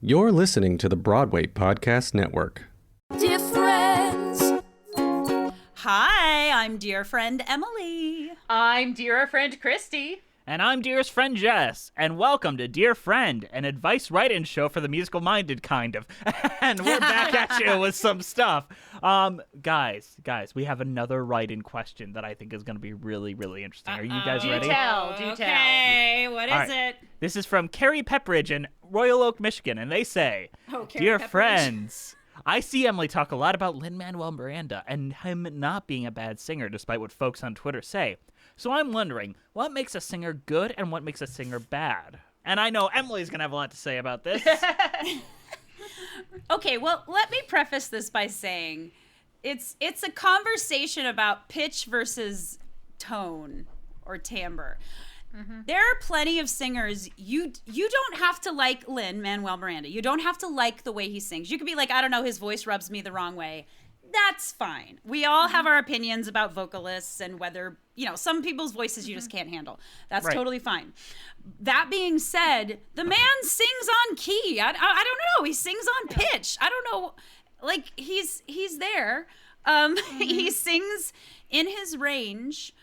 You're listening to the Broadway Podcast Network. Dear friends. Hi, I'm dear friend Emily. I'm dear friend Christy. And I'm dearest friend Jess, and welcome to Dear Friend, an advice write-in show for the musical-minded kind of. And we're back at you with some stuff. Guys, we have another write-in question that I think is going to be really, really interesting. Are you guys ready? Do tell. Okay, what is it? This is from Carrie Pepperidge in Royal Oak, Michigan, and they say, Dear friends, I see Emily talk a lot about Lin Manuel Miranda and him not being a bad singer, despite what folks on Twitter say. So I'm wondering, what makes a singer good and what makes a singer bad? And I know Emily's going to have a lot to say about this. Okay, well, let me preface this by saying it's a conversation about pitch versus tone or timbre. Mm-hmm. There are plenty of singers, you don't have to like Lin Manuel Miranda. You don't have to like the way he sings. You could be like, I don't know, his voice rubs me the wrong way. That's fine. We all have our opinions about vocalists and whether, some people's voices you just can't handle. That's right. Totally fine. That being said, the man sings on key. I don't know. He sings on pitch. I don't know. Like, he's there. He sings in his range.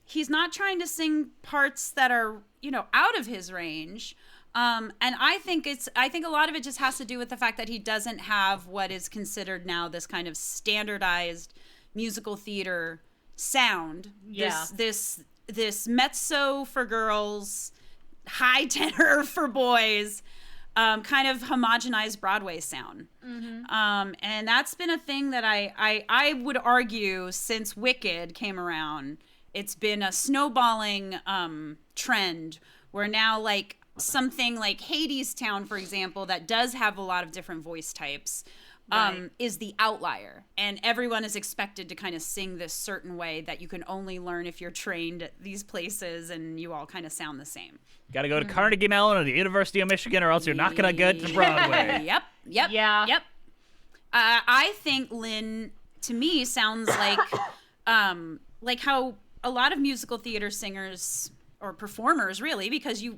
He's not trying to sing parts that are, out of his range. And I think a lot of it just has to do with the fact that he doesn't have what is considered now this kind of standardized musical theater sound. Yeah. This mezzo for girls, high tenor for boys, kind of homogenized Broadway sound. Mm-hmm. And that's been a thing that I would argue since Wicked came around. It's been a snowballing trend where now, like, something like Hadestown, for example, that does have a lot of different voice types, is the outlier. And everyone is expected to kind of sing this certain way that you can only learn if you're trained at these places and you all kind of sound the same. You got to go to Carnegie Mellon or the University of Michigan or else you're not going to get to Broadway. Yep. I think Lin, to me, sounds like how a lot of musical theater singers or performers, really, because you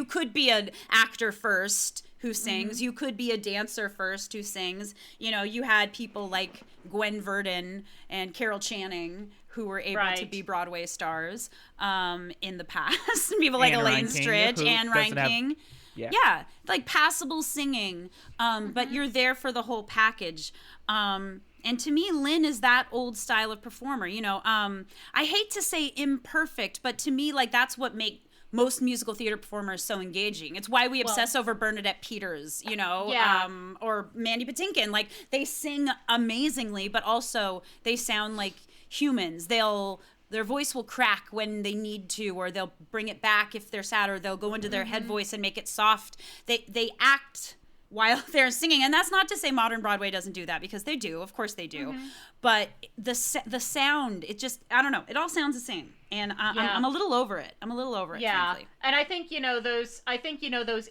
could be an actor first who sings, you could be a dancer first who sings. You had people like Gwen Verdon and Carol Channing who were able to be Broadway stars in the past. People like Elaine Stritch, Anne Reinking. Yeah, like passable singing, but you're there for the whole package. And to me, Lin is that old style of performer. I hate to say imperfect, but to me, like, that's what makes most musical theater performers so engaging. It's why we obsess over Bernadette Peters, or Mandy Patinkin. Like, they sing amazingly, but also they sound like humans. Their voice will crack when they need to, or they'll bring it back if they're sad, or they'll go into their head voice and make it soft. They act while they're singing, and that's not to say modern Broadway doesn't do that, because they do, of course they do. But the sound, it just, I don't know, it all sounds the same, and I'm a little over it. Frankly. And I think those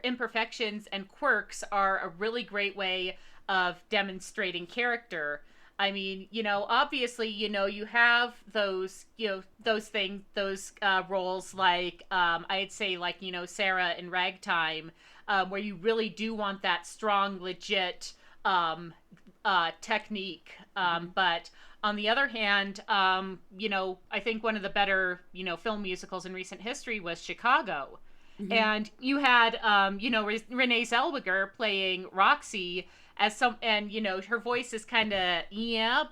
imperfections and quirks are a really great way of demonstrating character. I mean, obviously, you have those roles like, I'd say, like, Sarah in Ragtime, where you really do want that strong, legit technique. But on the other hand, I think one of the better, film musicals in recent history was Chicago. Mm-hmm. And you had, Renee Zellweger playing Roxy and her voice is kind of,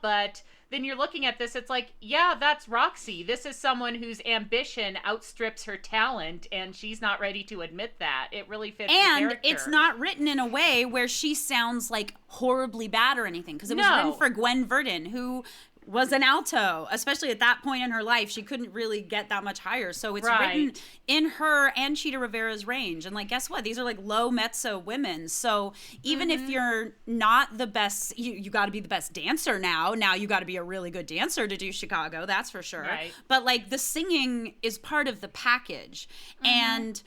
but then you're looking at this, it's like, yeah, that's Roxy. This is someone whose ambition outstrips her talent, and she's not ready to admit that. It really fits the character. And it's not written in a way where she sounds like horribly bad or anything, because it was written for Gwen Verdon, who was an alto, especially at that point in her life. She couldn't really get that much higher. So it's written in her and Chita Rivera's range. And, like, guess what? These are, like, low mezzo women. So even if you're not the best, you got to be the best dancer now. Now you got to be a really good dancer to do Chicago. That's for sure. Right. But, like, the singing is part of the package. And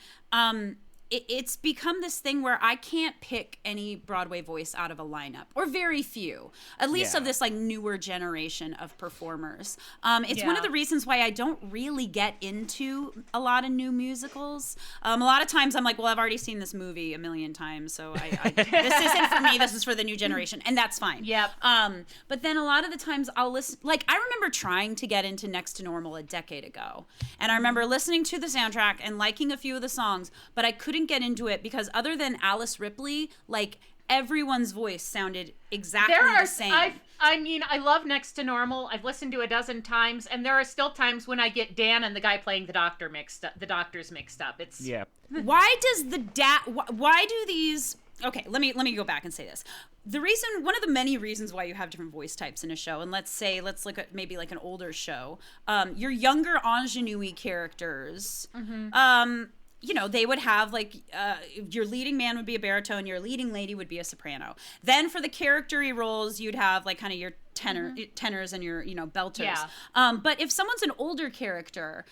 it's become this thing where I can't pick any Broadway voice out of a lineup, or very few, at least of this like newer generation of performers. It's one of the reasons why I don't really get into a lot of new musicals. A lot of times I'm like, well, I've already seen this movie a million times, so this isn't for me. This is for the new generation, and that's fine. Yep. But then a lot of the times I'll listen. Like I remember trying to get into Next to Normal a decade ago, and I remember listening to the soundtrack and liking a few of the songs, but I couldn't get into it because other than Alice Ripley, like everyone's voice sounded exactly the same. I mean, I love Next to Normal. I've listened to it a dozen times, and there are still times when I get Dan and the guy playing the doctors mixed up. It's Why does why do these? Okay, let me go back and say this. One of the many reasons why you have different voice types in a show, and let's look at maybe like an older show. Your younger ingenue characters. You know, they would have like your leading man would be a baritone, your leading lady would be a soprano. Then for the character-y roles, you'd have like kind of your tenors and your belters. Yeah. But if someone's an older character,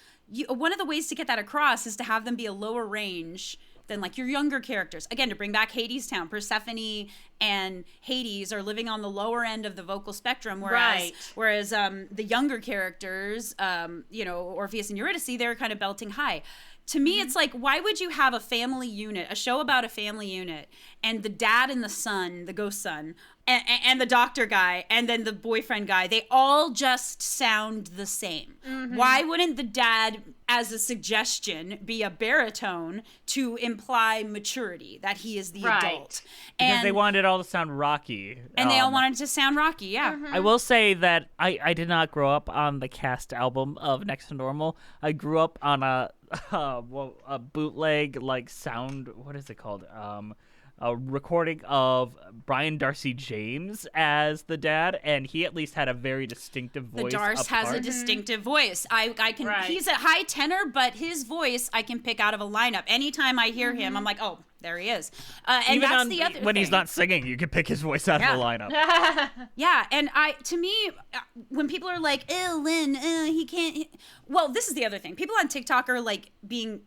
one of the ways to get that across is to have them be a lower range than like your younger characters. Again, to bring back Hadestown, Persephone and Hades are living on the lower end of the vocal spectrum, whereas the younger characters, Orpheus and Eurydice, they're kind of belting high. To me, it's like, why would you have a family unit, a show about a family unit, and the dad and the son, the ghost son, and the doctor guy, and then the boyfriend guy, they all just sound the same. Why wouldn't the dad, as a suggestion, be a baritone to imply maturity, that he is the adult? Because they wanted it all to sound rocky. And they all wanted to sound rocky, yeah. I will say that I did not grow up on the cast album of Next to Normal. I grew up on a bootleg, like, sound, what is it called? A recording of Brian Darcy James as the dad, and he at least had a very distinctive voice. The Darce has a distinctive voice. I can. Right. He's a high tenor, but his voice I can pick out of a lineup. Anytime I hear him, I'm like, oh, there he is. And even that's the other when thing. He's not singing, you can pick his voice out of the lineup. Yeah, and to me, when people are like, "Oh, Lin, he can't." Well, this is the other thing. People on TikTok are like being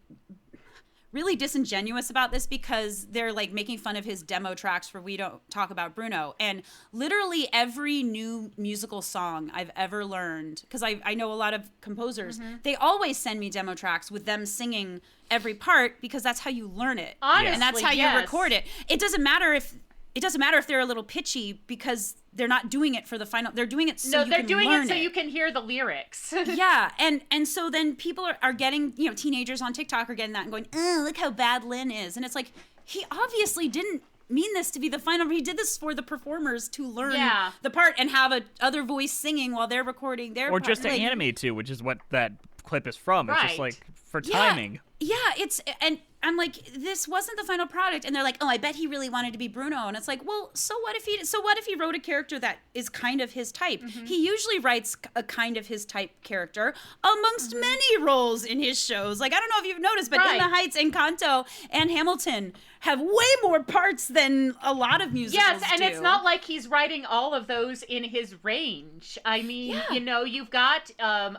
really disingenuous about this because they're like making fun of his demo tracks for We Don't Talk About Bruno. And literally every new musical song I've ever learned, because I know a lot of composers, they always send me demo tracks with them singing every part because that's how you learn it. Honestly, and that's how you record it. It doesn't matter if they're a little pitchy because they're not doing it for the final. They're doing it so you can learn it. No, they're doing it so you can hear the lyrics. Yeah, and so then people are getting, teenagers on TikTok are getting that and going, oh, look how bad Lin is. And it's like, he obviously didn't mean this to be the final. He did this for the performers to learn the part and have a other voice singing while they're recording their part. Or just to animate to, which is what that clip is from. It's just like for timing. Yeah, and I'm like, this wasn't the final product, and they're like, oh, I bet he really wanted to be Bruno, and it's like, well, so what if he wrote a character that is kind of his type? He usually writes a kind of his type character amongst many roles in his shows. Like, I don't know if you've noticed, but In the Heights, Encanto, and Hamilton have way more parts than a lot of musicals do. It's not like he's writing all of those in his range. I mean, you've got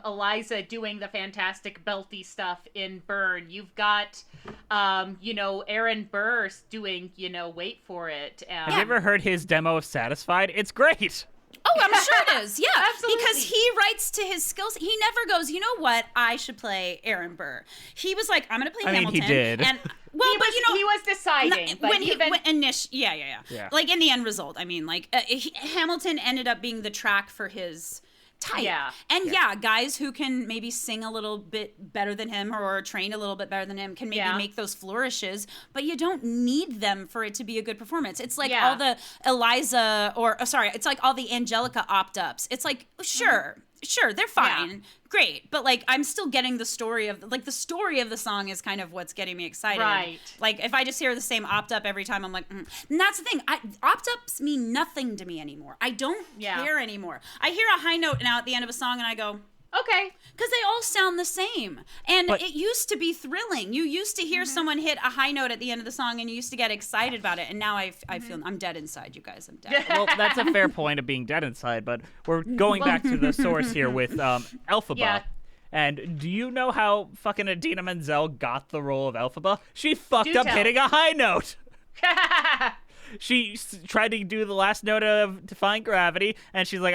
Eliza doing the fantastic belty stuff in Burn. You've got Aaron Burr doing, Wait for It. Have you ever heard his demo of Satisfied? It's great. Oh, I'm sure it is. Yeah, absolutely. Because he writes to his skills. He never goes, you know what? I should play Aaron Burr. He was like, I'm going to play Hamilton. He did. And he was deciding. Yeah. Like in the end result, I mean, like Hamilton ended up being the track for his type. Yeah. And guys who can maybe sing a little bit better than him or train a little bit better than him can maybe make those flourishes, but you don't need them for it to be a good performance. It's like all the Eliza it's like all the Angelica opt-ups. It's like, sure, they're fine. Yeah. Great. But like, I'm still getting the story of the song is kind of what's getting me excited. Right. Like if I just hear the same opt-up every time, I'm like, And that's the thing. Opt-ups mean nothing to me anymore. I don't care anymore. I hear a high note now at the end of a song and I go, okay. Because they all sound the same. And it used to be thrilling. You used to hear someone hit a high note at the end of the song and you used to get excited about it. And now I feel I'm dead inside, you guys. I'm dead. Well, that's a fair point of being dead inside, but we're going back to the source here with Elphaba. And do you know how fucking Idina Menzel got the role of Elphaba? She fucked up tell. hitting a high note. She tried to do the last note of Defying Gravity, and she's like,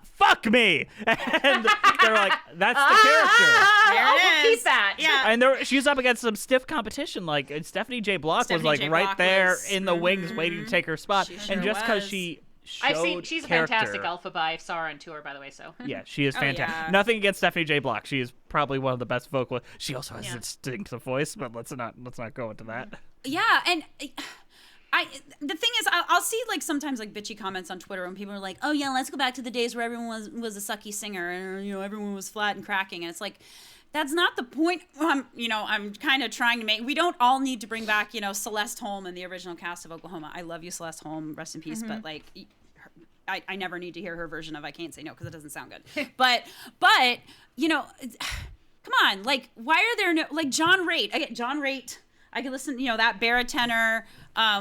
fuck me. And they're like, that's the character. We'll keep that. Yeah. And she was up against some stiff competition. Like, Stephanie J. Block was like right there in the wings waiting to take her spot. She and sure just because was. she showed she's character, a fantastic Elphaba. I saw her on tour, by the way, so. Yeah, she is fantastic. yeah. Nothing against Stephanie J. Block. She is probably one of the best vocalists. She also has a distinctive voice, but let's not go into that. Yeah, and the thing is, I'll see like sometimes like bitchy comments on Twitter when people are like, "Oh yeah, let's go back to the days where everyone was a sucky singer and everyone was flat and cracking," and it's like. That's not the point I'm kind of trying to make. We don't all need to bring back, Celeste Holm and the original cast of Oklahoma. I love you, Celeste Holm, rest in peace, but like I never need to hear her version of I Can't Say No because it doesn't sound good. but come on, like why are there no, like John Raitt, I could listen, that baritone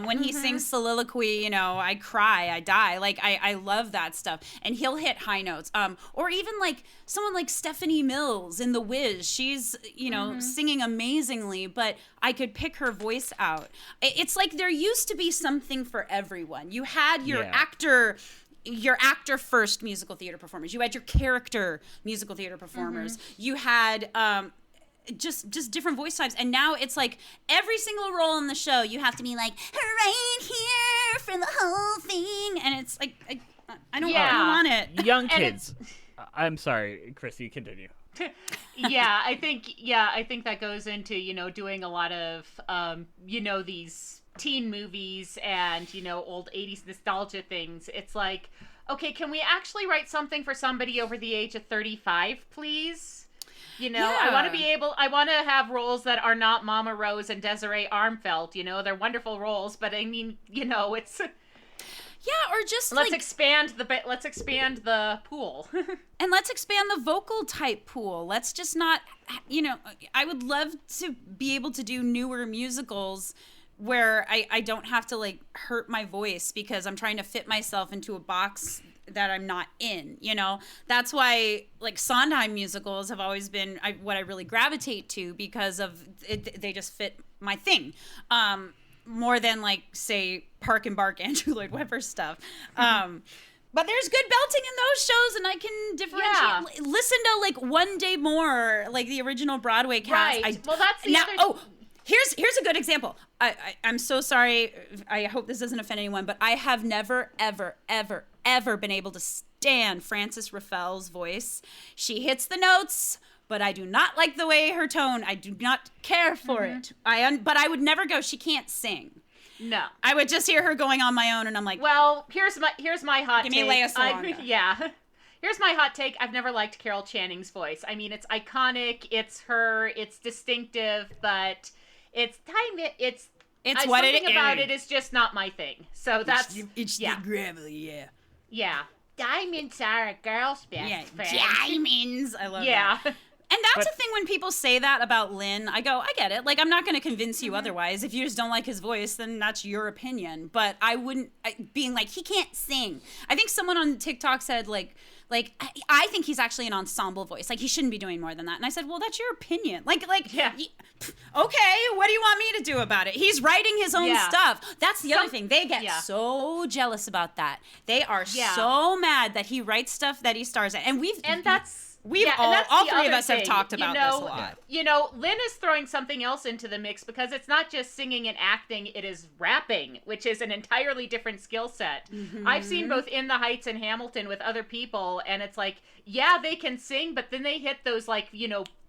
when he sings soliloquy, I cry, I die. Like, I love that stuff. And he'll hit high notes. Or even, like, someone like Stephanie Mills in The Wiz. She's, singing amazingly, but I could pick her voice out. It's like there used to be something for everyone. You had your actor first musical theater performers. You had your character musical theater performers. You had... just different voice types, and now it's like every single role in the show you have to be like right here for the whole thing, and it's like I don't want it. Young kids. I'm sorry, Chris, you continue. I think that goes into doing a lot of these teen movies and old 80s nostalgia things. It's like, okay, can we actually write something for somebody over the age of 35, please? I want to have roles that are not Mama Rose and Desiree Armfeldt. They're wonderful roles, but I mean, it's. Yeah, or just let's expand the pool. And let's expand the vocal type pool. Let's just not, I would love to be able to do newer musicals where I don't have to like hurt my voice because I'm trying to fit myself into a box that I'm not in, That's why like Sondheim musicals have always been what I really gravitate to because of it, they just fit my thing. More than like say Park and Bark Andrew Lloyd Webber stuff. But there's good belting in those shows, and I can differentiate. Yeah. Listen to like One Day More, like the original Broadway cast. Right. Well, that's the other. Oh, here's a good example. I'm so sorry. I hope this doesn't offend anyone, but I have never, ever, ever, ever been able to stand Frances Raffel's voice. She hits the notes, but I do not like the way her tone. I do not care for it. But I would never go, she can't sing. No. I would just hear her going on my own, and I'm like, well, here's my hot take. Give me Lea Salonga. Yeah. Here's my hot take. I've never liked Carol Channing's voice. I mean, it's iconic. It's her. It's distinctive, but it's what it is. Something about it is just not my thing. So that's it's the gravelly, yeah. Yeah. Diamonds are a girl's best friend. Diamonds. I love that. And that's the thing when people say that about Lin, I go, I get it. Like, I'm not going to convince you otherwise. If you just don't like his voice, then that's your opinion. But I wouldn't, being like, he can't sing. I think someone on TikTok said, like, I think he's actually an ensemble voice. Like, he shouldn't be doing more than that. And I said, well, that's your opinion. Okay, what do you want me to do about it? He's writing his own stuff. That's the other thing. They get so jealous about that. They are so mad that he writes stuff that he stars in. And all three of us have talked about this a lot. Lin is throwing something else into the mix because it's not just singing and acting, it is rapping, which is an entirely different skill set. I've seen both In the Heights and Hamilton with other people, and it's like, they can sing, but then they hit those,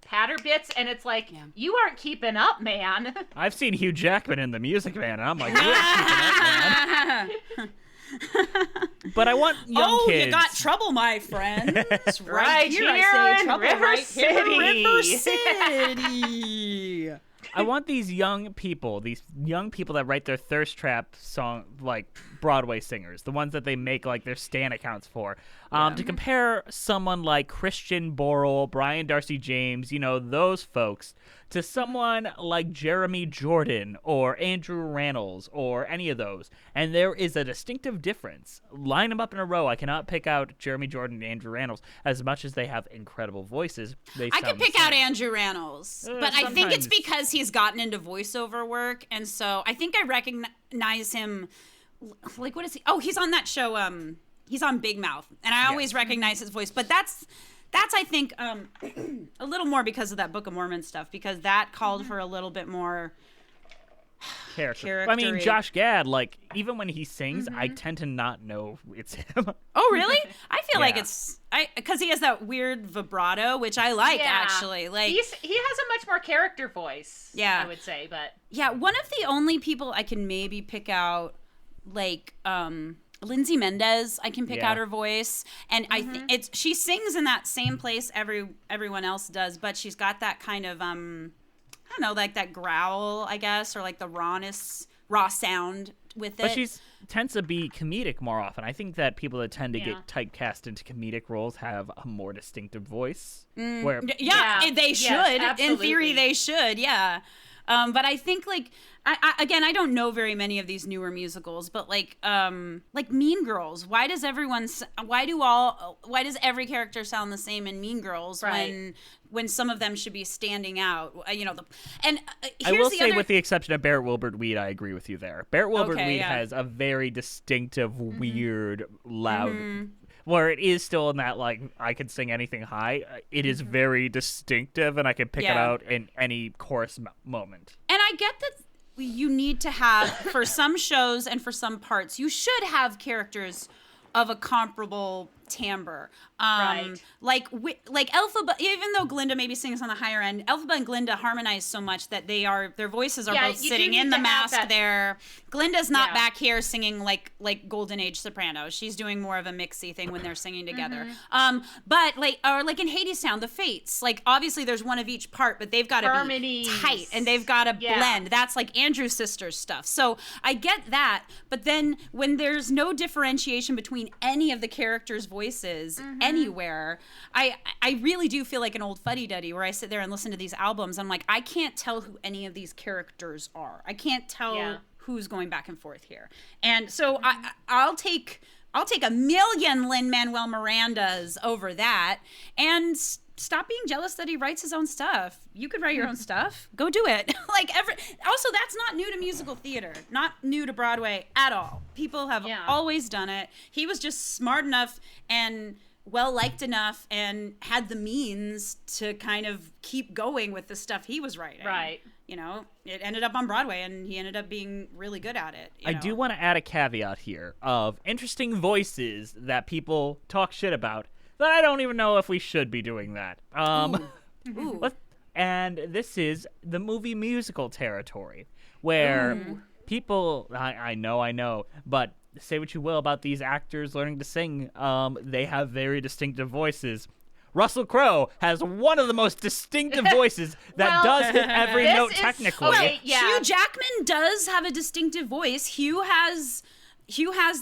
patter bits, and it's like, you aren't keeping up, man. I've seen Hugh Jackman in The Music Man, and I'm like, you aren't keeping up, man. But I want young kids. Oh, you got trouble, my friend. right here, I say in trouble. River City. River City. I want these young people that write their thirst trap song, like Broadway singers, the ones that they make like their Stan accounts for, to compare someone like Christian Borle, Brian Darcy James, those folks to someone like Jeremy Jordan or Andrew Rannells or any of those, and there is a distinctive difference. Line them up in a row. I cannot pick out Jeremy Jordan and Andrew Rannells as much as they have incredible voices. I can pick out Andrew Rannells, but I think it's because he's gotten into voiceover work, and so I think I recognize him. Like, what is he? Oh, he's on that show. He's on Big Mouth, and I always recognize his voice, but that's I think a little more because of that Book of Mormon stuff, because that called for a little bit more character. I mean, Josh Gad, like, even when he sings, I tend to not know it's him. Oh, really? I feel like it's because he has that weird vibrato, which I like actually. Like, he has a much more character voice. I would say, but one of the only people I can maybe pick out, like Lindsay Mendez, I can pick out her voice, and I think she sings in that same place everyone else does, but she's got that kind of I don't know, like that growl, I guess, or like the raw sound with it. But she tends to be comedic more often. I think that people that tend to get typecast into comedic roles have a more distinctive voice. Where they should. Yes, in theory, they should. Yeah. But I think, like, I don't know very many of these newer musicals, but like Mean Girls. Why does every character sound the same in Mean Girls when some of them should be standing out? I will say, with the exception of Barrett Wilbert-Weed, I agree with you there. Barrett Wilbert-Weed has a very distinctive, weird, loud. Where it is still in that, like, I can sing anything high, it is very distinctive, and I can pick it out in any chorus moment. And I get that you need to have, for some shows and for some parts, you should have characters of a comparable timbre. Like Elphaba, even though Glinda maybe sings on the higher end, Elphaba and Glinda harmonize so much that their voices are both sitting in the mask there. Glinda's not back here singing like Golden Age soprano. She's doing more of a mixy thing when they're singing together. But like in Hadestown, the Fates, like obviously there's one of each part, but they've got to be tight and they've got to blend. That's like Andrew's sister's stuff. So I get that, but then when there's no differentiation between any of the characters' voices anywhere, I really do feel like an old fuddy-duddy where I sit there and listen to these albums. I'm like, I can't tell who any of these characters are. I can't tell who's going back and forth here. And so I'll take a million Lin Manuel Mirandas over that, and stop being jealous that he writes his own stuff. You could write your own stuff. Go do it. Also, that's not new to musical theater, not new to Broadway at all. People have always done it. He was just smart enough and well-liked enough and had the means to kind of keep going with the stuff he was writing. Right. You know, it ended up on Broadway, and he ended up being really good at it. I do want to add a caveat here of interesting voices that people talk shit about that I don't even know if we should be doing that. Ooh. And this is the movie musical territory, where people, I know, but say what you will about these actors learning to sing, they have very distinctive voices. Russell Crowe has one of the most distinctive voices that does hit every note technically. Hugh Jackman does have a distinctive voice. Hugh has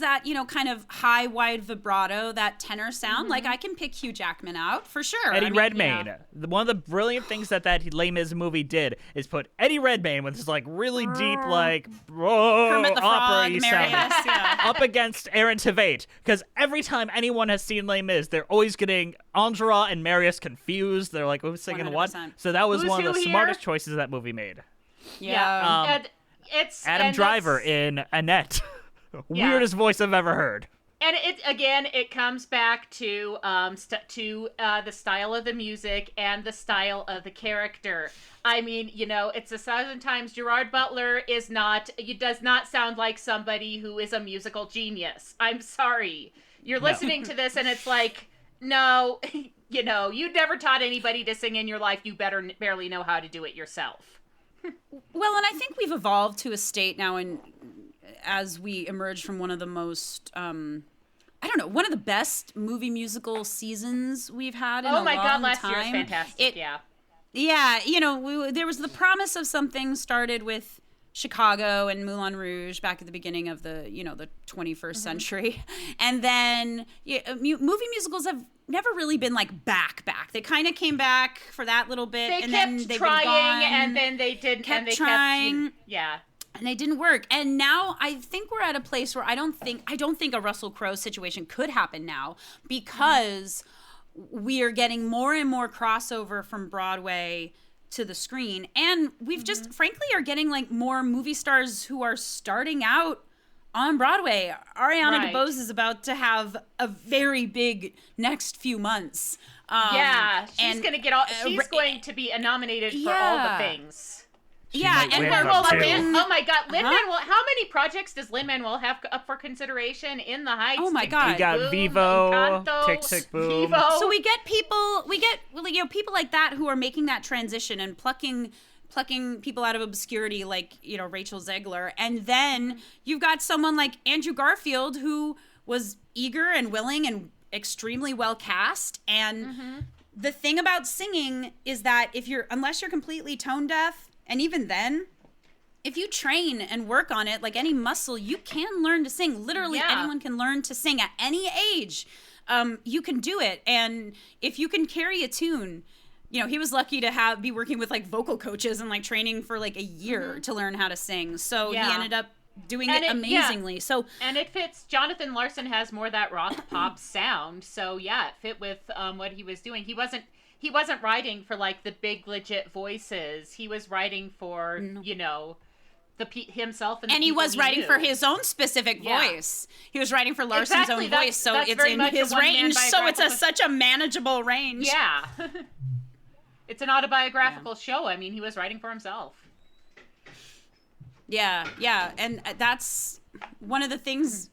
that, kind of high, wide vibrato, that tenor sound. Like, I can pick Hugh Jackman out for sure. Eddie Redmayne. One of the brilliant things that Les Mis movie did is put Eddie Redmayne with his, like, really deep, like, Kermit the Frog, opera-y sound up against Aaron Tveit. Because every time anyone has seen Les Mis, they're always getting Angela and Marius confused. They're like, who's singing 100%. What? So that was one of the smartest choices that movie made. Yeah. It's Adam Driver in Annette. Weirdest voice I've ever heard. And it comes back to the style of the music and the style of the character. I mean, it's 1,000 times Gerard Butler does not sound like somebody who is a musical genius. I'm sorry. You're listening to this and it's like, no, you never taught anybody to sing in your life. You barely know how to do it yourself. Well, and I think we've evolved to a state now as we emerge from one of the most, one of the best movie musical seasons we've had in a long time. Oh my God, last year was fantastic, Yeah, there was the promise of something started with Chicago and Moulin Rouge back at the beginning of the 21st century. And then movie musicals have never really been like back. They kind of came back for that little bit, They and kept then they've trying, been gone. and then they did, Kept and they trying. yeah. And they didn't work. And now I think we're at a place where I don't think a Russell Crowe situation could happen now, because we are getting more and more crossover from Broadway to the screen. And we've just frankly are getting like more movie stars who are starting out on Broadway. Ariana DeBose is about to have a very big next few months. She's going to get all. She's going to be nominated for all the things. She might win them too. Oh my God, Lin Manuel! How many projects does Lin Manuel have up for consideration? In the Heights. Oh my God! We got Boom, Vivo, Encanto, Tick Tick Boom. Vivo. So we get people like that who are making that transition and plucking people out of obscurity, like Rachel Zegler, and then you've got someone like Andrew Garfield who was eager and willing and extremely well cast. And the thing about singing is that unless you're completely tone deaf. And even then, if you train and work on it, like any muscle, you can learn to sing. Literally, anyone can learn to sing at any age. You can do it. And if you can carry a tune, he was lucky to be working with like vocal coaches and like training for like a year to learn how to sing. So he ended up doing it amazingly. Yeah. So and it fits. Jonathan Larson has more that rock pop sound. So it fit with what he was doing. He wasn't writing for like the big legit voices. He was writing for himself and he was writing for his own specific voice. He was writing for Larson's own voice, so it's in his range. So it's such a manageable range. Yeah, it's an autobiographical show. I mean, he was writing for himself. Yeah, and that's one of the things.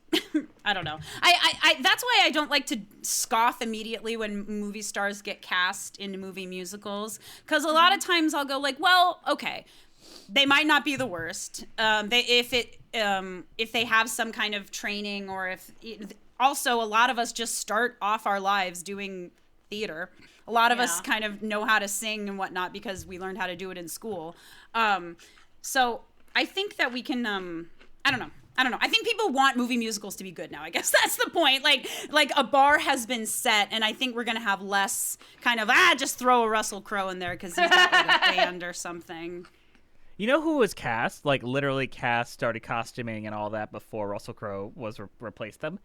I don't know. I that's why I don't like to scoff immediately when movie stars get cast into movie musicals, because a lot of times I'll go like, well, okay, they might not be the worst. If they have some kind of training, or also a lot of us just start off our lives doing theater. A lot of us kind of know how to sing and whatnot because we learned how to do it in school. So I think that we can. I don't know. I think people want movie musicals to be good now. I guess that's the point. Like a bar has been set, and I think we're gonna have less kind of just throw a Russell Crowe in there because he's got like a band or something. You know who was cast? Like literally cast, started costuming and all that before Russell Crowe was replaced them.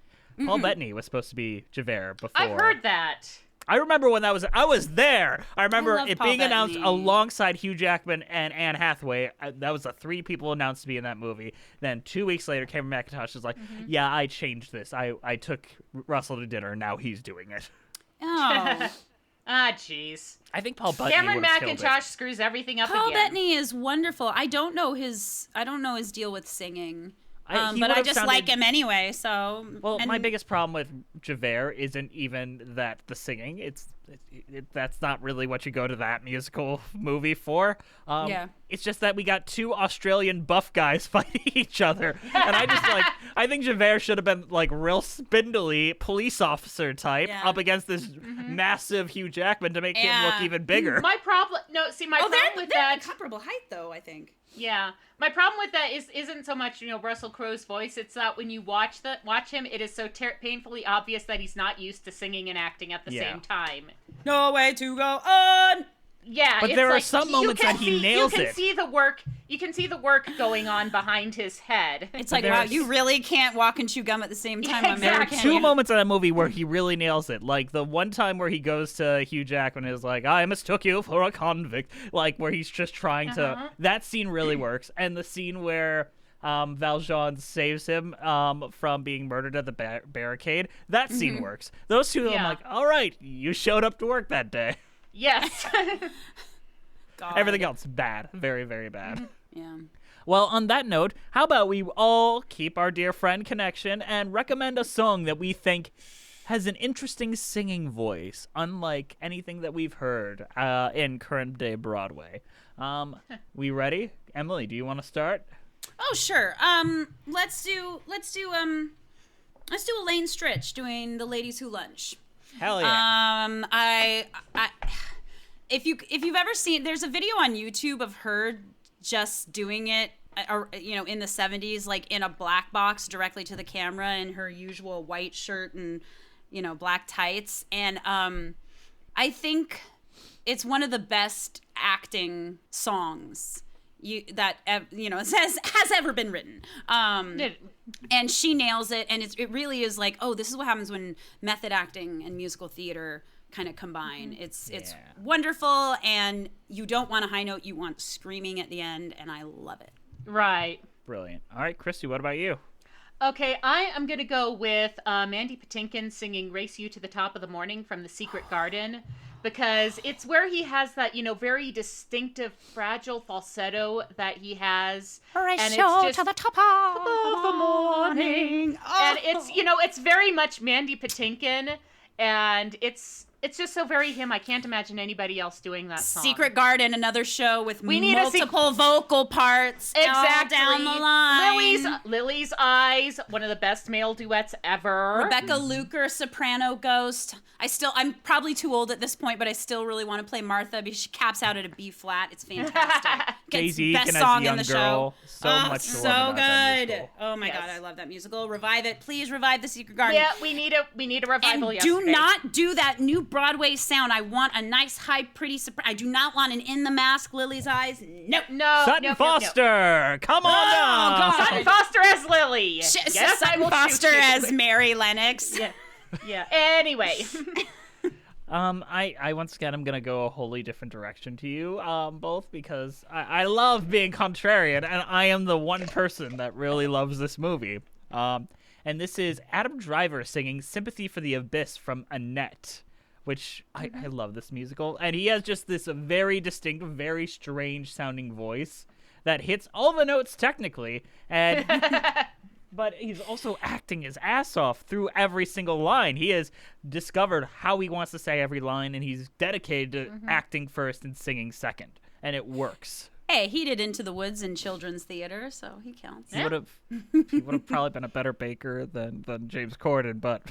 Paul Bettany was supposed to be Javert before. I've heard that. I remember when that was. I was there. I remember it Paul being Bettany. announced alongside Hugh Jackman and Anne Hathaway. That was the three people announced to be in that movie. Then 2 weeks later, Cameron McIntosh was like, "Yeah, I changed this. I took Russell to dinner. Now he's doing it." Oh, Jeez. I think Paul Bettany Cameron would've killed McIntosh it. screws everything up Paul again. Bettany is wonderful. I don't know his deal with singing. He But I would've just like him anyway. So my biggest problem with Javert isn't even that the singing. That's not really what you go to that musical movie for. It's just that we got two Australian buff guys fighting each other, and I think Javert should have been like real spindly police officer type up against this massive Hugh Jackman to make him look even bigger. My problem with that, comparable height though, I think. Yeah, my problem with that isn't so much Russell Crowe's voice. It's that when you watch him, it is so painfully obvious that he's not used to singing and acting at the same time. No way to go on. Yeah, but there are some moments that he nails it. You can see the work going on behind his head. It's like, wow, you really can't walk and chew gum at the same time. Yeah, exactly. There are two moments in that movie where he really nails it. Like the one time where he goes to Hugh Jackman and is like, "I mistook you for a convict," like where he's just trying to. That scene really works, and the scene where Valjean saves him from being murdered at the barricade. That scene works. Those two, I'm like, all right, you showed up to work that day. Yes. God. Everything else, bad. Very, very bad. Yeah. Well, on that note, how about we all keep our dear friend connection and recommend a song that we think has an interesting singing voice, unlike anything that we've heard in current day Broadway. We ready? Emily, do you want to start? Oh, sure. Let's do Elaine Stritch doing The Ladies Who Lunch. Hell yeah. If you've ever seen, there's a video on YouTube of her just doing it in the 70s, like in a black box directly to the camera in her usual white shirt and, black tights. And I think it's one of the best acting songs has ever been written. And she nails it. And it really is like, oh, this is what happens when method acting and musical theater kind of combine. It's wonderful, and you don't want a high note, you want screaming at the end, and I love it. Right. Brilliant. All right, Christy, what about you? Okay, I am going to go with Mandy Patinkin singing Race You to the Top of the Morning from The Secret Garden, because it's where he has that, very distinctive, fragile falsetto that he has. Race you to the top of the morning. And it's very much Mandy Patinkin, and it's just so very him. I can't imagine anybody else doing that song. Secret Garden, another show with multiple vocal parts all down the line. Lily's Eyes, one of the best male duets ever. Rebecca Luker, soprano ghost. I'm probably too old at this point, but I still really want to play Martha because she caps out at a B flat. It's fantastic. Daisy best as song a young in the girl. show. So much to love about that musical. Oh my God, I love that musical. Revive it. Please revive The Secret Garden. Yeah, we need a revival. And yesterday. do not do that new Broadway sound. I want a nice, high, pretty soprano. I do not want an In the Mask, Lily's Eyes. No. Sutton Foster, come on down. God. Sutton Foster as Lily. Yes, Sutton Foster as Mary Lennox. Yeah. Anyway. I once again am gonna go a wholly different direction to you, both because I love being contrarian, and I am the one person that really loves this movie. And this is Adam Driver singing "Sympathy for the Abyss" from Annette, which I love this musical, and he has just this very distinct, very strange sounding voice that hits all the notes technically, and. But he's also acting his ass off through every single line. He has discovered how he wants to say every line, and he's dedicated to acting first and singing second. And it works. Hey, he did Into the Woods in children's theater, so he counts. He would have probably been a better baker than James Corden, but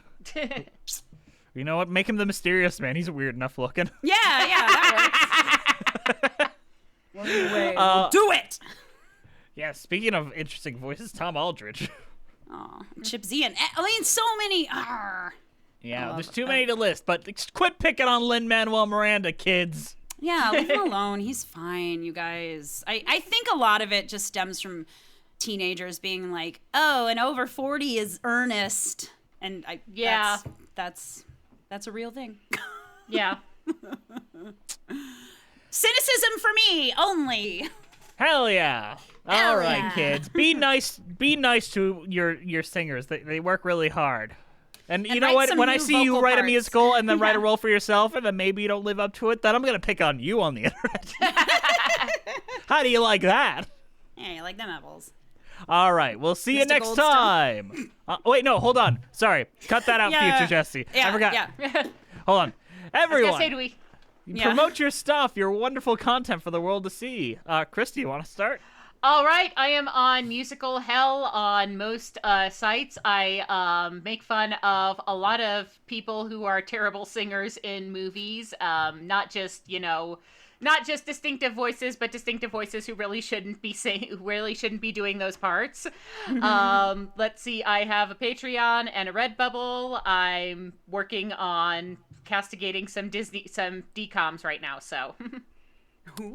you know what? Make him the mysterious man. He's weird enough looking. Yeah, that works. Do it! Yeah, speaking of interesting voices, Tom Aldridge. Oh, Chip Zien. So many. Yeah, there's too many to list, but quit picking on Lin Manuel Miranda, kids. Yeah, leave him alone. He's fine, you guys. I think a lot of it just stems from teenagers being like, oh, and over 40 is earnest. And that's a real thing. Yeah. Cynicism for me only. Hell yeah. All right, kids. Be nice to your singers. They work really hard. And you know what? When I see you write a musical and then write a role for yourself and then maybe you don't live up to it, then I'm going to pick on you on the internet. How do you like that? Yeah, you like them apples. All right. We'll see you next time. Wait, no, hold on. Sorry. Cut that out, future Jesse. I forgot. Yeah. Hold on. Everyone. I was gonna say, promote your stuff, your wonderful content for the world to see. Christy, you want to start? All right, I am on Musical Hell on most sites. I make fun of a lot of people who are terrible singers in movies. Not just distinctive voices, but distinctive voices who really shouldn't be doing those parts. Let's see, I have a Patreon and a Redbubble. I'm working on castigating some DComs right now, so.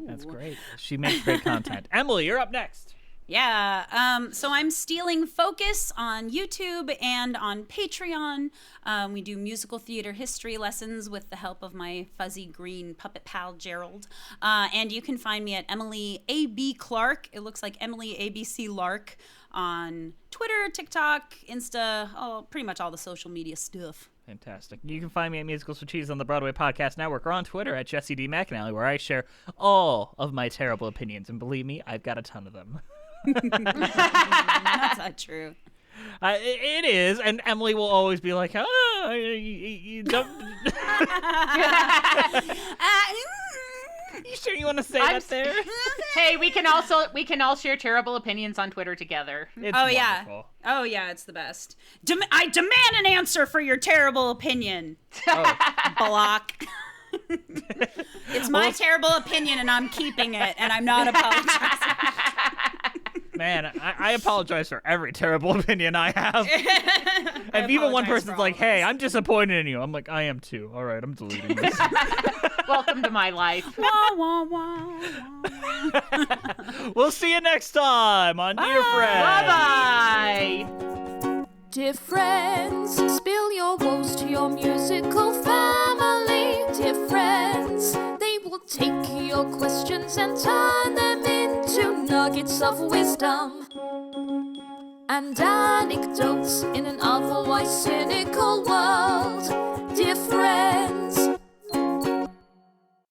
That's great. She makes great content. Emily, you're up next. Yeah. So I'm stealing Focus on YouTube and on Patreon. We do musical theater history lessons with the help of my fuzzy green puppet pal, Gerald. And you can find me at Emily A.B. Clark. It looks like Emily ABC Lark on Twitter, TikTok, Insta, pretty much all the social media stuff. Fantastic. You can find me at Musicals for Cheese on the Broadway Podcast Network or on Twitter at Jesse D. McAnally, where I share all of my terrible opinions. And believe me, I've got a ton of them. That's not true. It is, and Emily will always be like, you don't... You sure you want to say that there? Hey, we can all share terrible opinions on Twitter together. It's wonderful. Oh yeah, it's the best. I demand an answer for your terrible opinion. Block. It's my terrible opinion, and I'm keeping it, and I'm not apologizing. Man, I apologize for every terrible opinion I have. If even one person's like, hey, I'm disappointed in you, I'm like, I am too. All right, I'm deleting this. Welcome to my life. Wah, wah, wah, wah. We'll see you next time on Dear Friends. Bye-bye. Dear friends, spill your woes to your musical family. Dear friends, they will take your questions and turn them into nuggets of wisdom and anecdotes in an otherwise cynical world. Dear friends,